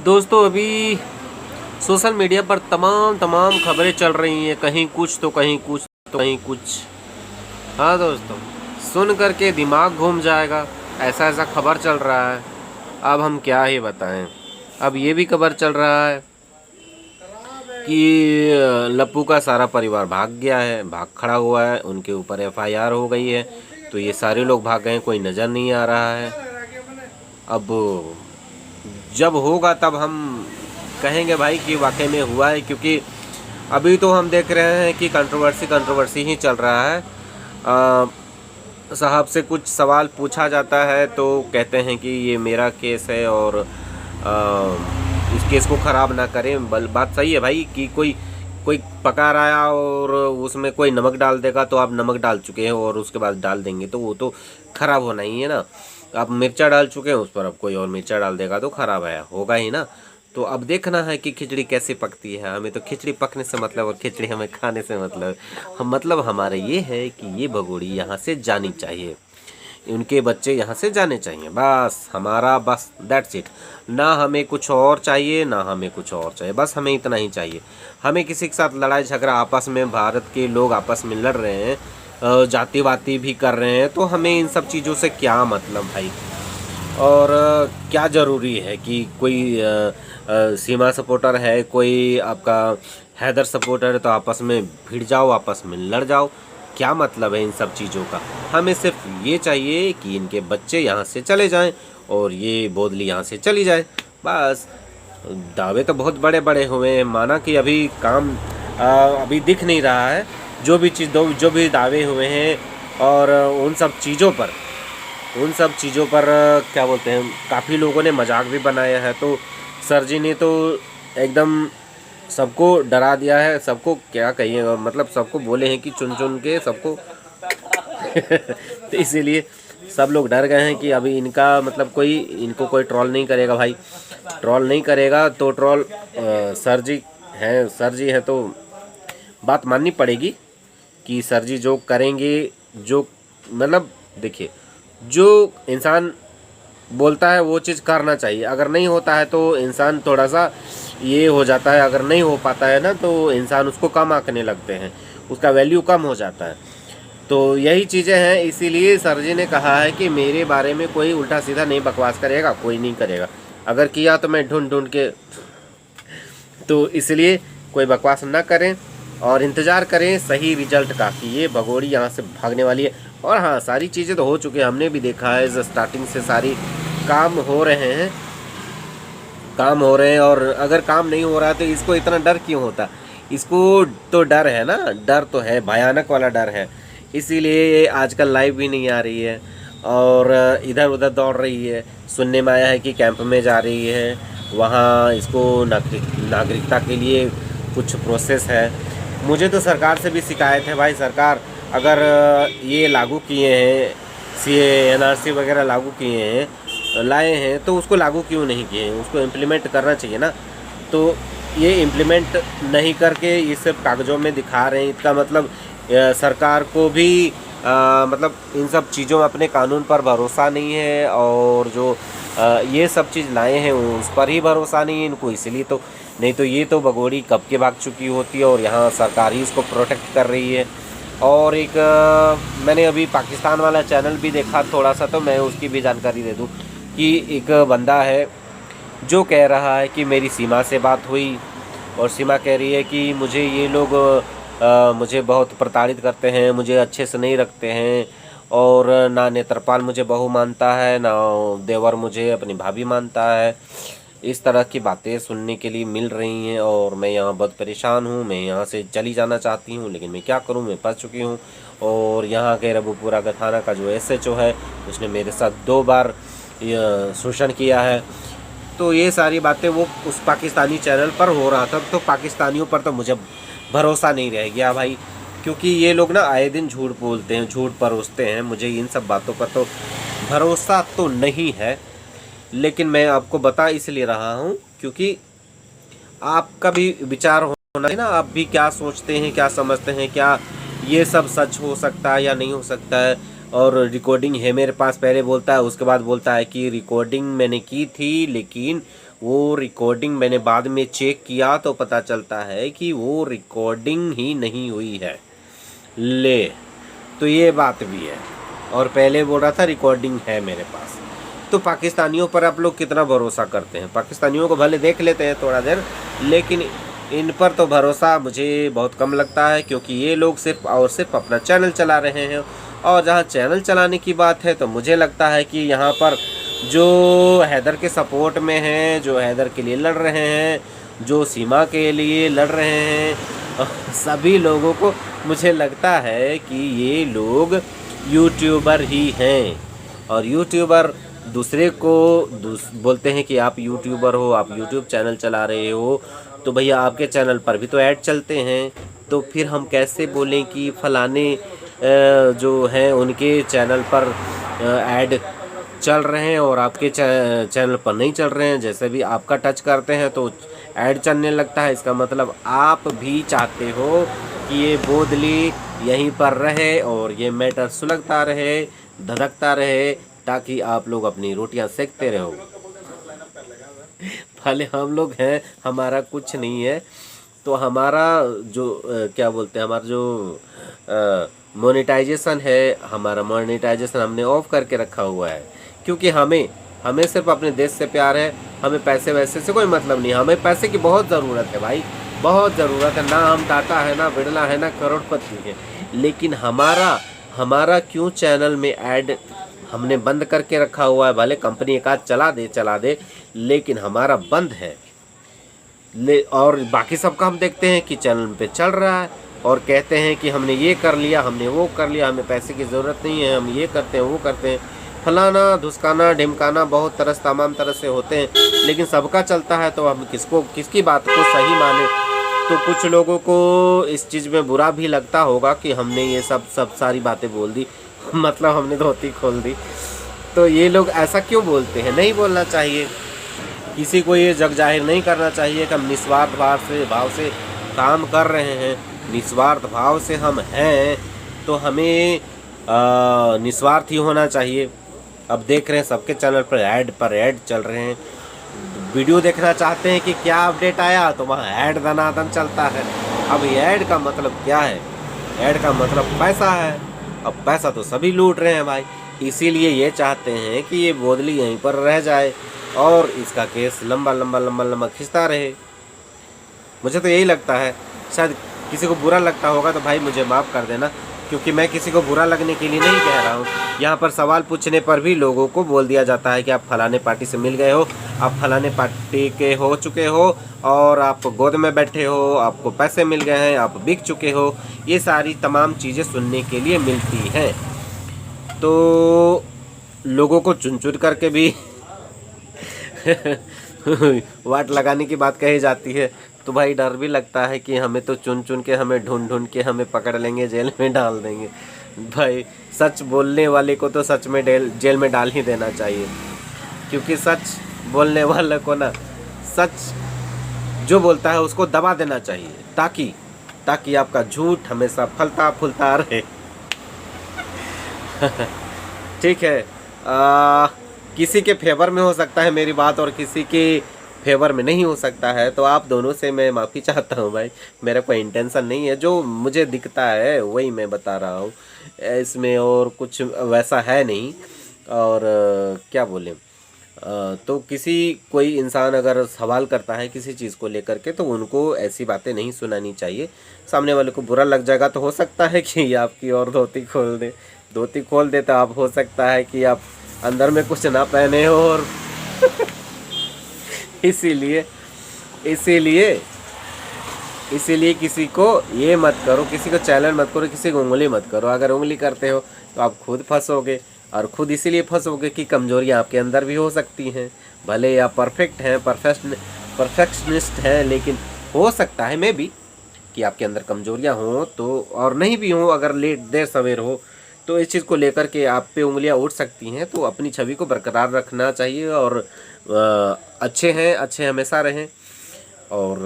दोस्तों अभी social media पर तमाम तमाम खबरें चल रही हैं, कहीं कुछ तो कहीं कुछ तो कहीं कुछ। हाँ दोस्तों, सुन करके दिमाग घूम जाएगा। ऐसा ऐसा खबर चल रहा है, अब हम क्या ही बताएं। अब ये भी खबर चल रहा है कि लप्पू का सारा परिवार भाग गया है, भाग खड़ा हुआ है, उनके ऊपर एफआईआर हो गई है। तो ये सारे लोग भाग गए हैं, कोई नज़र नहीं आ रहा है। अब जब होगा तब हम कहेंगे भाई कि वाकई में हुआ है, क्योंकि अभी तो हम देख रहे हैं कि कंट्रोवर्सी ही चल रहा है। साहब से कुछ सवाल पूछा जाता है तो कहते हैं कि ये मेरा केस है और इस केस को ख़राब ना करें। बात सही है भाई कि कोई कोई पका रहा है और उसमें कोई नमक डाल देगा तो आप नमक डाल चुके हैं और उसके बाद डाल देंगे तो वो तो ख़राब होना ही है ना। आप मिर्चा डाल चुके हैं उस पर, अब कोई और मिर्चा डाल देगा तो ख़राब है, होगा ही ना। तो अब देखना है कि खिचड़ी कैसे पकती है। हमें तो खिचड़ी पकने से मतलब और खिचड़ी हमें खाने से मतलब। हम मतलब हमारे ये है कि ये भगोड़ी यहाँ से जानी चाहिए, उनके बच्चे यहाँ से जाने चाहिए, बस हमारा, बस दैट्स इट। ना हमें कुछ और चाहिए, ना हमें कुछ और चाहिए, बस हमें इतना ही चाहिए। हमें किसी के साथ लड़ाई झगड़ा आपस में, भारत के लोग आपस में लड़ रहे हैं, जाति वाती भी कर रहे हैं, तो हमें इन सब चीज़ों से क्या मतलब भाई। और क्या ज़रूरी है कि कोई सीमा सपोर्टर है, कोई आपका हैदर सपोर्टर है तो आपस में भिड़ जाओ, आपस में लड़ जाओ, क्या मतलब है इन सब चीज़ों का। हमें सिर्फ ये चाहिए कि इनके बच्चे यहाँ से चले जाएं और ये बोदली यहाँ से चली जाए, बस। दावे तो बहुत बड़े बड़े हुए हैं, माना कि अभी काम अभी दिख नहीं रहा है। जो भी जो भी दावे हुए हैं और उन सब चीज़ों पर क्या बोलते हैं, काफ़ी लोगों ने मजाक भी बनाया है। तो सर जी ने तो एकदम सबको डरा दिया है, सबको क्या कहिए, मतलब सबको बोले हैं कि चुन चुन के सबको तो इसीलिए सब लोग डर गए हैं कि अभी इनका मतलब इनको कोई ट्रोल नहीं करेगा भाई। ट्रोल नहीं करेगा तो ट्रोल सर जी हैं तो बात माननी पड़ेगी कि सर जी जो करेंगे, जो मतलब देखिए, जो इंसान बोलता है वो चीज़ करना चाहिए। अगर नहीं होता है तो इंसान थोड़ा सा ये हो जाता है, अगर नहीं हो पाता है ना तो इंसान उसको कम आंकने लगते हैं, उसका वैल्यू कम हो जाता है। तो यही चीज़ें हैं, इसीलिए सर जी ने कहा है कि मेरे बारे में कोई उल्टा सीधा नहीं बकवास करेगा, कोई नहीं करेगा। अगर किया तो मैं ढूंढ ढूंढ के, तो इसलिए कोई बकवास ना करें और इंतज़ार करें सही रिजल्ट का कि ये भगोड़ी यहाँ से भागने वाली है। और हाँ, सारी चीज़ें तो हो चुकी हैं, हमने भी देखा है स्टार्टिंग से सारी काम हो रहे हैं, और अगर काम नहीं हो रहा है तो इसको इतना डर क्यों होता। इसको तो डर है ना, डर तो है, भयानक वाला डर है। इसीलिए ये आजकल लाइव भी नहीं आ रही है और इधर उधर दौड़ रही है। सुनने में आया है कि कैंप में जा रही है, वहाँ इसको नागरिकता के लिए कुछ प्रोसेस है। मुझे तो सरकार से भी शिकायत है भाई, सरकार अगर ये लागू किए हैं, सीए एनआरसी वगैरह लागू किए हैं, लाए हैं, तो उसको लागू क्यों नहीं किए हैं, उसको इम्प्लीमेंट करना चाहिए ना। तो ये इम्प्लीमेंट नहीं करके ये सब कागज़ों में दिखा रहे हैं, इसका मतलब सरकार को भी मतलब इन सब चीज़ों में, अपने कानून पर भरोसा नहीं है और जो ये सब चीज़ लाए हैं उस पर ही भरोसा नहीं है इनको। इसलिए तो, नहीं तो ये तो भगोड़ी कब के भाग चुकी होती है और यहाँ सरकार ही इसको प्रोटेक्ट कर रही है। और एक मैंने अभी पाकिस्तान वाला चैनल भी देखा थोड़ा सा, तो मैं उसकी भी जानकारी दे दूँ कि एक बंदा है जो कह रहा है कि मेरी सीमा से बात हुई और सीमा कह रही है कि मुझे ये लोग मुझे बहुत प्रताड़ित करते हैं, मुझे अच्छे से नहीं रखते हैं और ना नेत्रपाल मुझे बहू मानता है, ना देवर मुझे अपनी भाभी मानता है। इस तरह की बातें सुनने के लिए मिल रही हैं और मैं यहाँ बहुत परेशान हूँ। मैं यहाँ से चली जाना चाहती हूँ, लेकिन मैं क्या करूँ, मैं फंस चुकी हूँ। और यहाँ के रबूपुरा का थाना का जो एसएचओ है, उसने मेरे साथ 2 बार शोषण किया है। तो ये सारी बातें वो उस पाकिस्तानी चैनल पर हो रहा था, तो पाकिस्तानियों पर तो मुझे भरोसा नहीं रह गया भाई, क्योंकि ये लोग ना आए दिन झूठ बोलते हैं, झूठ परोसते हैं। मुझे इन सब बातों पर तो भरोसा तो नहीं है, लेकिन मैं आपको बता इसलिए रहा हूँ क्योंकि आपका भी विचार होना है ना, आप भी क्या सोचते हैं, क्या समझते हैं, क्या ये सब सच हो सकता है या नहीं हो सकता है। और रिकॉर्डिंग है मेरे पास, पहले बोलता है, उसके बाद बोलता है कि रिकॉर्डिंग मैंने की थी लेकिन वो रिकॉर्डिंग मैंने बाद में चेक किया तो पता चलता है कि वो रिकॉर्डिंग ही नहीं हुई है। ले, तो ये बात भी है। और पहले बोल रहा था रिकॉर्डिंग है मेरे पास। तो पाकिस्तानियों पर आप लोग कितना भरोसा करते हैं? पाकिस्तानियों को भले देख लेते हैं थोड़ा देर, लेकिन इन पर तो भरोसा मुझे बहुत कम लगता है, क्योंकि ये लोग सिर्फ और सिर्फ अपना चैनल चला रहे हैं। और जहाँ चैनल चलाने की बात है तो मुझे लगता है कि यहाँ पर जो हैदर के सपोर्ट में हैं, जो हैदर के लिए लड़ रहे हैं, जो सीमा के लिए लड़ रहे हैं, सभी लोगों को मुझे लगता है कि ये लोग यूट्यूबर ही हैं। और यूट्यूबर दूसरे को बोलते हैं कि आप यूट्यूबर हो, आप यूट्यूब चैनल चला रहे हो, तो भैया आपके चैनल पर भी तो ऐड चलते हैं। तो फिर हम कैसे बोलें कि फलाने जो हैं उनके चैनल पर ऐड चल रहे हैं और आपके चैनल पर नहीं चल रहे हैं? जैसे भी आपका टच करते हैं तो ऐड चलने लगता है। इसका मतलब आप भी चाहते हो कि ये बोदली यहीं पर रहे और ये मैटर सुलगता रहे, धधकता रहे, ताकि आप लोग अपनी रोटियां सेकते रहो। भले हम लोग हैं, हमारा कुछ नहीं है, तो हमारा जो क्या बोलते हैं, हमारा जो मोनेटाइजेशन है, हमारा मोनेटाइजेशन हमने ऑफ करके रखा हुआ है, क्योंकि हमें सिर्फ अपने देश से प्यार है। हमें पैसे वैसे से कोई मतलब नहीं, हमें पैसे की बहुत ज़रूरत है भाई, बहुत ज़रूरत है। ना हम टाटा है, ना बिरला है, ना करोड़पति है, लेकिन हमारा क्यों चैनल में ऐड हमने बंद करके रखा हुआ है? भले कंपनी एक आध चला दे, लेकिन हमारा बंद है। और बाकी सबका हम देखते हैं कि चैनल पे चल रहा है और कहते हैं कि हमने ये कर लिया, हमने वो कर लिया, हमें पैसे की ज़रूरत नहीं है, हम ये करते हैं, वो करते हैं, फलाना धुसकाना ढिमकाना, बहुत तरह तमाम तरह से होते हैं। लेकिन सबका चलता है तो हम किसकी बात को सही माने? तो कुछ लोगों को इस चीज़ में बुरा भी लगता होगा कि हमने ये सब सारी बातें बोल दी, मतलब हमने धोती खोल दी। तो ये लोग ऐसा क्यों बोलते हैं? नहीं बोलना चाहिए। किसी को ये जग जाहिर नहीं करना चाहिए कि हम निस्वार्थ भाव से काम कर रहे हैं। निस्वार्थ भाव से हम हैं तो हमें निस्वार्थ ही होना चाहिए। अब देख रहे हैं सबके चैनल पर ऐड चल रहे हैं। वीडियो देखना चाहते हैं कि क्या अपडेट आया, तो वहाँ ऐड दनादन चलता है। अब ये ऐड का मतलब क्या है? ऐड का मतलब पैसा है। अब पैसा तो सभी लूट रहे हैं भाई, इसीलिए ये चाहते हैं कि ये बोदली यहीं पर रह जाए और इसका केस लंबा खिंचता रहे। मुझे तो यही लगता है। शायद किसी को बुरा लगता होगा तो भाई मुझे माफ़ कर देना, क्योंकि मैं किसी को बुरा लगने के लिए नहीं कह रहा हूँ। यहाँ पर सवाल पूछने पर भी लोगों को बोल दिया जाता है कि आप फलाने पार्टी से मिल गए हो, आप फलाने पार्टी के हो चुके हो, और आप गोद में बैठे हो, आपको पैसे मिल गए हैं, आप बिक चुके हो। ये सारी तमाम चीज़ें सुनने के लिए मिलती हैं। तो लोगों को चुन चुन करके भी वाट लगाने की बात कही जाती है। तो भाई डर भी लगता है कि हमें तो चुन चुन के, हमें ढूंढ के हमें पकड़ लेंगे, जेल में डाल देंगे। भाई सच बोलने वाले को तो सच में जेल में डाल ही देना चाहिए, क्योंकि सच बोलने वाले को ना, सच जो बोलता है उसको दबा देना चाहिए, ताकि आपका झूठ हमेशा फलता फूलता रहे। ठीक है। किसी के फेवर में हो सकता है मेरी बात और किसी के फेवर में नहीं हो सकता है, तो आप दोनों से मैं माफ़ी चाहता हूँ भाई। मेरा कोई इंटेंशन नहीं है, जो मुझे दिखता है वही मैं बता रहा हूँ, इसमें और कुछ वैसा है नहीं। और क्या बोलें, तो कोई इंसान अगर सवाल करता है किसी चीज़ को लेकर के, तो उनको ऐसी बातें नहीं सुनानी चाहिए। सामने वाले को बुरा लग जाएगा तो हो सकता है कि आपकी और धोती खोल दे तो आप हो सकता है कि आप अंदर में कुछ ना पहने हो। और इसीलिए किसी को ये मत करो, किसी को चैलेंज मत करो, किसी को उंगली मत करो। अगर उंगली करते हो तो आप खुद फंसोगे, और खुद इसीलिए फंसोगे कि कमजोरियाँ आपके अंदर भी हो सकती हैं। भले आप परफेक्ट हैं, परफेक्शनिस्ट हैं, लेकिन हो सकता है मे भी कि आपके अंदर कमजोरियाँ हों, तो और नहीं भी हों, अगर देर सवेर हो, तो इस चीज़ को लेकर के आप पे उंगलियां उठ सकती हैं। तो अपनी छवि को बरकरार रखना चाहिए और अच्छे हमेशा रहें। और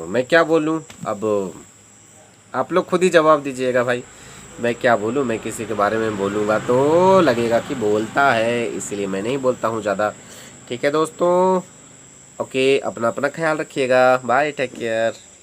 मैं क्या बोलूं, अब आप लोग खुद ही जवाब दीजिएगा भाई। मैं क्या बोलूं, मैं किसी के बारे में बोलूँगा तो लगेगा कि बोलता है, इसलिए मैं नहीं बोलता हूं ज़्यादा। ठीक है दोस्तों। ओके, अपना अपना ख्याल रखिएगा, बाय, टेक केयर।